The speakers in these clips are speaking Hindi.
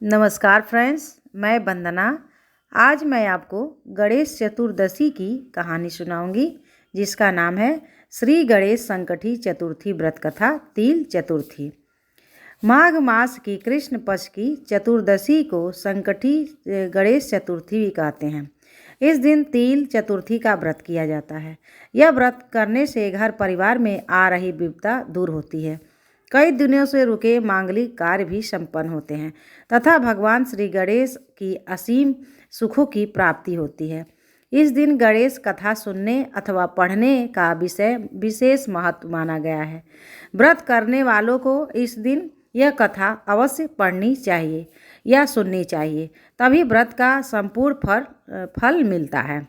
नमस्कार फ्रेंड्स, मैं वंदना। आज मैं आपको गणेश चतुर्दशी की कहानी सुनाऊंगी, जिसका नाम है श्री गणेश संकटी चतुर्थी व्रत कथा तिल चतुर्थी। माघ मास की कृष्ण पक्ष की चतुर्दशी को संकटी गणेश चतुर्थी भी कहते हैं। इस दिन तिल चतुर्थी का व्रत किया जाता है। यह व्रत करने से घर परिवार में आ रही विपदा दूर होती है। कई दिनों से रुके मांगलिक कार्य भी संपन्न होते हैं तथा भगवान श्री गणेश की असीम सुखों की प्राप्ति होती है। इस दिन गणेश कथा सुनने अथवा पढ़ने का विशेष महत्व माना गया है। व्रत करने वालों को इस दिन यह कथा अवश्य पढ़नी चाहिए या सुननी चाहिए, तभी व्रत का संपूर्ण फल मिलता है।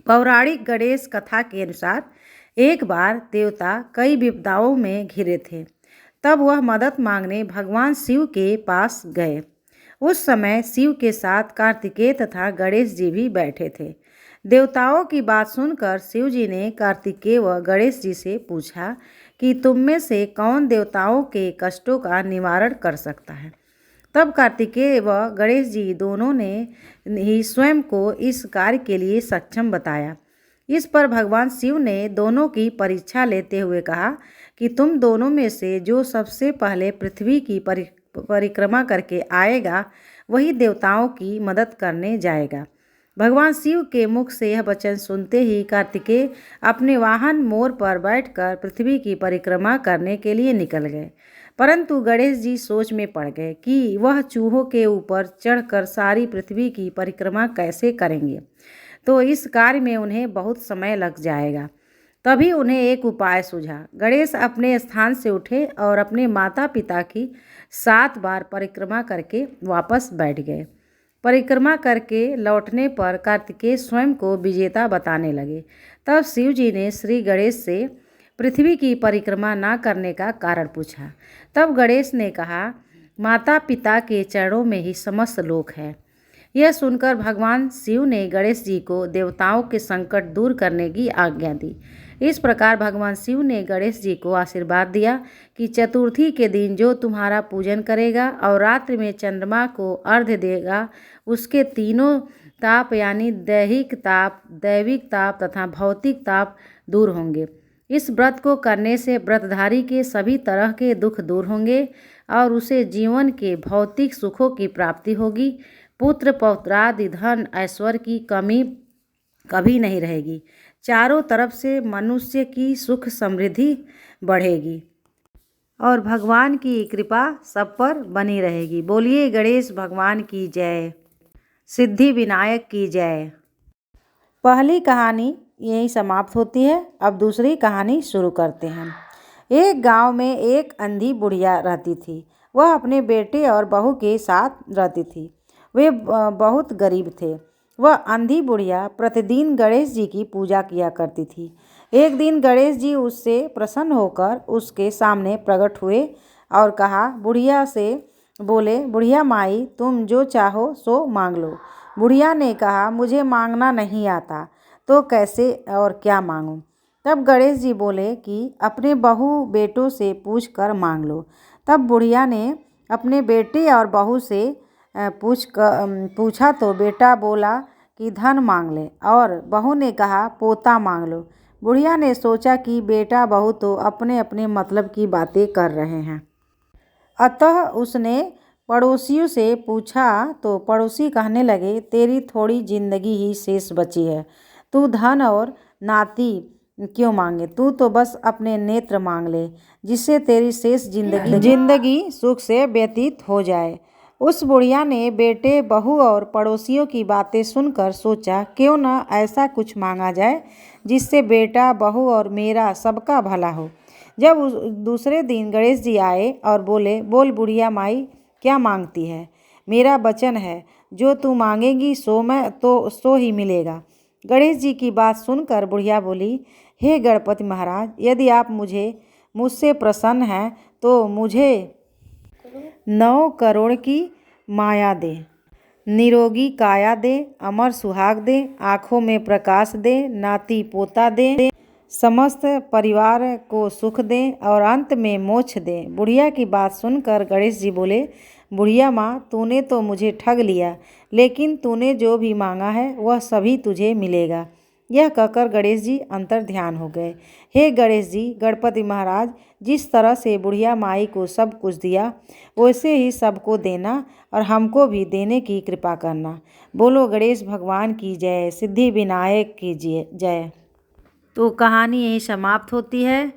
पौराणिक गणेश कथा के अनुसार एक बार देवता कई विपदाओं में घिरे थे। तब वह मदद मांगने भगवान शिव के पास गए। उस समय शिव के साथ कार्तिकेय तथा गणेश जी भी बैठे थे। देवताओं की बात सुनकर शिव जी ने कार्तिकेय व गणेश जी से पूछा कि तुम में से कौन देवताओं के कष्टों का निवारण कर सकता है। तब कार्तिकेय व गणेश जी दोनों ने ही स्वयं को इस कार्य के लिए सक्षम बताया। इस पर भगवान शिव ने दोनों की परीक्षा लेते हुए कहा कि तुम दोनों में से जो सबसे पहले पृथ्वी की परिक्रमा करके आएगा, वही देवताओं की मदद करने जाएगा। भगवान शिव के मुख से यह वचन सुनते ही कार्तिकेय अपने वाहन मोर पर बैठकर पृथ्वी की परिक्रमा करने के लिए निकल गए। परंतु गणेश जी सोच में पड़ गए कि वह चूहों के ऊपर चढ़कर सारी पृथ्वी की परिक्रमा कैसे करेंगे, तो इस कार्य में उन्हें बहुत समय लग जाएगा। तभी उन्हें एक उपाय सूझा। गणेश अपने स्थान से उठे और अपने माता पिता की 7 बार परिक्रमा करके वापस बैठ गए। परिक्रमा करके लौटने पर कार्तिकेय स्वयं को विजेता बताने लगे। तब शिव जी ने श्री गणेश से पृथ्वी की परिक्रमा न करने का कारण पूछा। तब गणेश ने कहा, माता पिता के चरणों में ही समस्त लोक है। यह सुनकर भगवान शिव ने गणेश जी को देवताओं के संकट दूर करने की आज्ञा दी। इस प्रकार भगवान शिव ने गणेश जी को आशीर्वाद दिया कि चतुर्थी के दिन जो तुम्हारा पूजन करेगा और रात्रि में चंद्रमा को अर्घ्य देगा, उसके तीनों ताप यानी दैहिक ताप, दैविक ताप तथा भौतिक ताप दूर होंगे। इस व्रत को करने से व्रतधारी के सभी तरह के दुख दूर होंगे और उसे जीवन के भौतिक सुखों की प्राप्ति होगी। पुत्र पौत्रादि धन ऐश्वर्य की कमी कभी नहीं रहेगी। चारों तरफ से मनुष्य की सुख समृद्धि बढ़ेगी और भगवान की कृपा सब पर बनी रहेगी। बोलिए गणेश भगवान की जय, सिद्धि विनायक की जय। पहली कहानी यहीं समाप्त होती है। अब दूसरी कहानी शुरू करते हैं। एक गांव में एक अंधी बुढ़िया रहती थी। वह अपने बेटे और बहू के साथ रहती थी। वे बहुत गरीब थे। वह अंधी बुढ़िया प्रतिदिन गणेश जी की पूजा किया करती थी। एक दिन गणेश जी उससे प्रसन्न होकर उसके सामने प्रकट हुए और कहा, बुढ़िया से बोले, बुढ़िया माई, तुम जो चाहो सो मांग लो। बुढ़िया ने कहा, मुझे मांगना नहीं आता, तो कैसे और क्या मांगूं? तब गणेश जी बोले कि अपने बहू बेटों से पूछ कर मांग लो। तब बुढ़िया ने अपने बेटे और बहू से पूछा तो बेटा बोला कि धन मांग ले और बहू ने कहा पोता मांग लो। बुढ़िया ने सोचा कि बेटा बहू तो अपने अपने मतलब की बातें कर रहे हैं, अतः उसने पड़ोसियों से पूछा तो पड़ोसी कहने लगे, तेरी थोड़ी जिंदगी ही शेष बची है, तू धन और नाती क्यों मांगे? तू तो बस अपने नेत्र मांग ले, जिससे तेरी शेष जिंदगी सुख से व्यतीत हो जाए। उस बुढ़िया ने बेटे, बहू और पड़ोसियों की बातें सुनकर सोचा, क्यों न ऐसा कुछ मांगा जाए जिससे बेटा, बहू और मेरा सबका भला हो। जब दूसरे दिन गणेश जी आए और बोले, बोल बुढ़िया माई, क्या मांगती है? मेरा वचन है, जो तू मांगेगी सो ही मिलेगा। गणेश जी की बात सुनकर बुढ़िया बोली, हे गणपति महाराज, यदि आप मुझसे प्रसन्न हैं तो मुझे 9 करोड़ की माया दे, निरोगी काया दे, अमर सुहाग दे, आँखों में प्रकाश दे, नाती पोता दे, समस्त परिवार को सुख दे और अंत में मोक्ष दे। बुढ़िया की बात सुनकर गणेश जी बोले, बुढ़िया माँ, तूने तो मुझे ठग लिया, लेकिन तूने जो भी मांगा है वह सभी तुझे मिलेगा। यह कहकर गणेश जी अंतर ध्यान हो गए। हे गणेश जी, गणपति महाराज, जिस तरह से बुढ़िया माई को सब कुछ दिया वैसे ही सबको देना और हमको भी देने की कृपा करना। बोलो गणेश भगवान की जय, सिद्धि विनायक की जय। तो कहानी यही समाप्त होती है।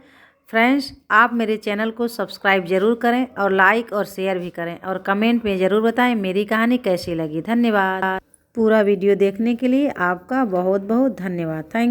फ्रेंड्स, आप मेरे चैनल को सब्सक्राइब ज़रूर करें और लाइक और शेयर भी करें और कमेंट में ज़रूर बताएं मेरी कहानी कैसी लगी। धन्यवाद। पूरा वीडियो देखने के लिए आपका बहुत बहुत धन्यवाद। थैंक